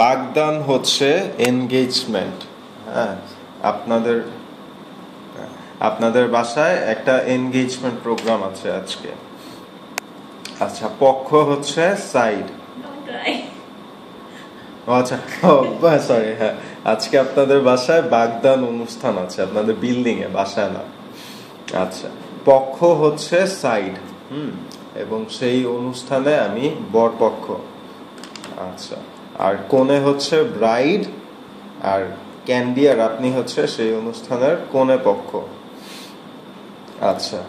বাগদান হচ্ছে এনগেজমেন্ট। হ্যাঁ, আপনাদের আপনাদের বাসায় একটা এনগেজমেন্ট প্রোগ্রাম আছে আজকে। আচ্ছা, পক্ষ হচ্ছে সাইড। আচ্ছা, সরি, হ্যাঁ, আজকে আপনাদের বাসায় বাগদান অনুষ্ঠান আছে, আপনাদের বিল্ডিং এ, বাসায় না। আচ্ছা, পক্ষ হচ্ছে সাইড, এবং সেই অনুষ্ঠানে আমি বরপক্ষ। আচ্ছা, আর কনে হচ্ছে ব্রাইড, আর ক্যান্ডি আর আপনি হচ্ছে সেই অনুষ্ঠানের কনে পক্ষ। আচ্ছা,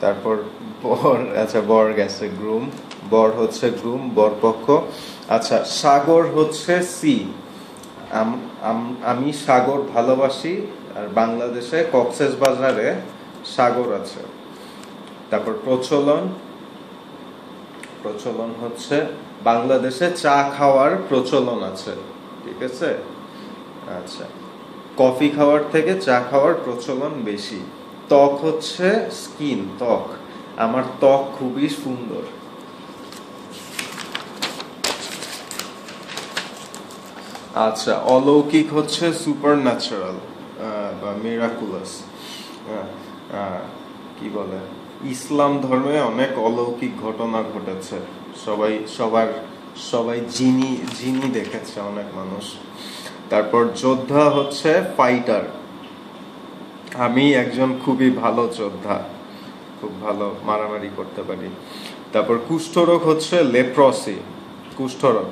তারপর বর, আচ্ছা বর গেছে, গ্রুম, বর হচ্ছে গ্রুম, বরপক্ষ। আচ্ছা, সাগর হচ্ছে সি। আমি সাগর ভালোবাসি, আর বাংলাদেশে কক্সবাজারে সাগর আছে। তারপর প্রচলন, প্রচলন হচ্ছে বাংলাদেশে চা খাওয়ার প্রচলন আছে, ঠিক আছে। আচ্ছা, কফি খাওয়ার থেকে চা খাওয়ার প্রচলন বেশি। ত্বক হচ্ছে স্কিন, ত্বক, আমার ত্বক খুবই সুন্দর। আচ্ছা, অলৌকিক হচ্ছে সুপার ন্যাচারাল বা মিরাকুলাস। কি বলে, ইসলাম ধর্মে অনেক অলৌকিক ঘটনা ঘটেছে, সবাই জিনি দেখেছে অনেক মানুষ। তারপর যোদ্ধা হচ্ছে ফাইটার, আমি একজন খুবই ভালো যোদ্ধা, খুব ভালো মারামারি করতে পারি। তারপর কুষ্ঠরোগ হচ্ছে লেপ্রসি, কুষ্ঠরোগ।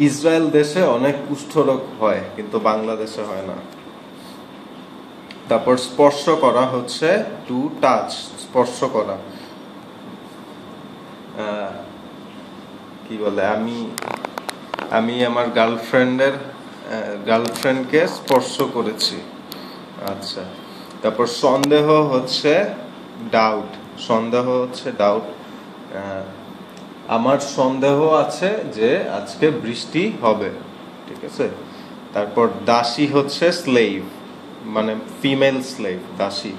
ইসরায়েল দেশে অনেক কুষ্ঠরোগ হয়, কিন্তু বাংলাদেশে হয় না। তারপর স্পর্শ করা হচ্ছে টু টাচ, স্পর্শ করা। কি বলে, আমি আমার গার্লফ্রেন্ডকে স্পর্শ করেছি। আচ্ছা, তারপর সন্দেহ হচ্ছে ডাউট, সন্দেহ হচ্ছে ডাউট। আমার সন্দেহ আছে যে আজকে বৃষ্টি হবে, ঠিক আছে। তারপর দাসী হচ্ছে স্লেভ, মানে ফিমেল স্লেভ, দাসী।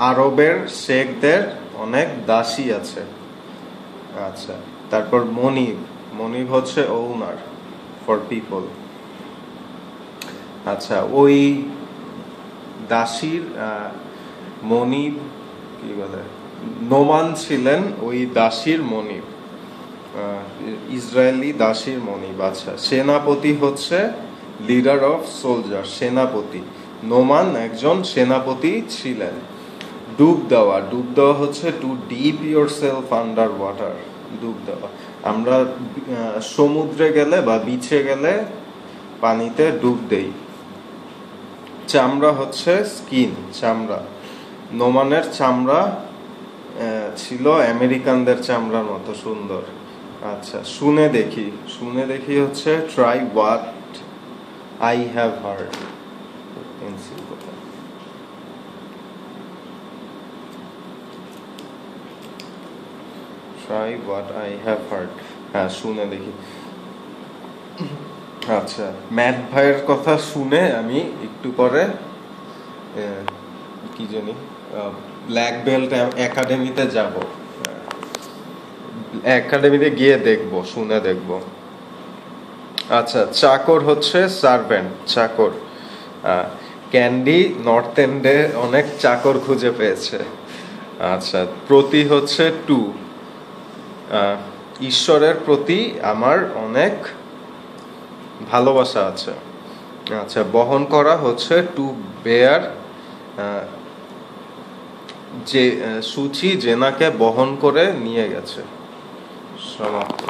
আরবের শেখদের অনেক দাসী আছে। আচ্ছা, তারপর মনিব, মনিব হচ্ছে ওনার, ফর পিপল। আচ্ছা, ওই দাসীর মনিব, কি বলে, নোমান ছিলেন ওই দাসীর মনিব, ইসরায়েলি দাসীর মনিব। আচ্ছা, সেনাপতি হচ্ছে লিডার অফ সোলজার, সেনাপতি। নোমান একজন সেনাপতি ছিলেন। ডুব দেওয়া, ডুব দেওয়া হচ্ছে to dip yourself under water, ডুব দেওয়া। আমরা সমুদ্রে গেলে বা বিচে গেলে পানিতে ডুব দেই। চামড়া হচ্ছে স্কিন, চামড়া। নোমানের চামড়া ছিল আমেরিকানদের চামড়ার মতো সুন্দর। আচ্ছা, শুনে দেখি, শুনে দেখি হচ্ছে try what I have heard. Try what I have heard, হ্যাঁ, শুনে দেখি। আচ্ছা, ম্যাথ ভাইয়ের কথা শুনে আমি একটু পরে কি জানি ব্ল্যাক বেল্ট একাডেমিতে যাব, একাডেমিতে গিয়ে দেখব, শুনে দেখব। আচ্ছা, চাকর হচ্ছে সার্ভেন্ট, চাকর। ক্যান্ডি নর্থ এন্ডে অনেক চাকর খুঁজে পেয়েছে। আচ্ছা, প্রতি হচ্ছে টু, ঈশ্বরের প্রতি আমার অনেক ভালোবাসা আছে। আচ্ছা, বহন করা হচ্ছে টু বেয়ার, যে সূচি জেনাকে বহন করে নিয়ে গেছে। সমাপ্ত।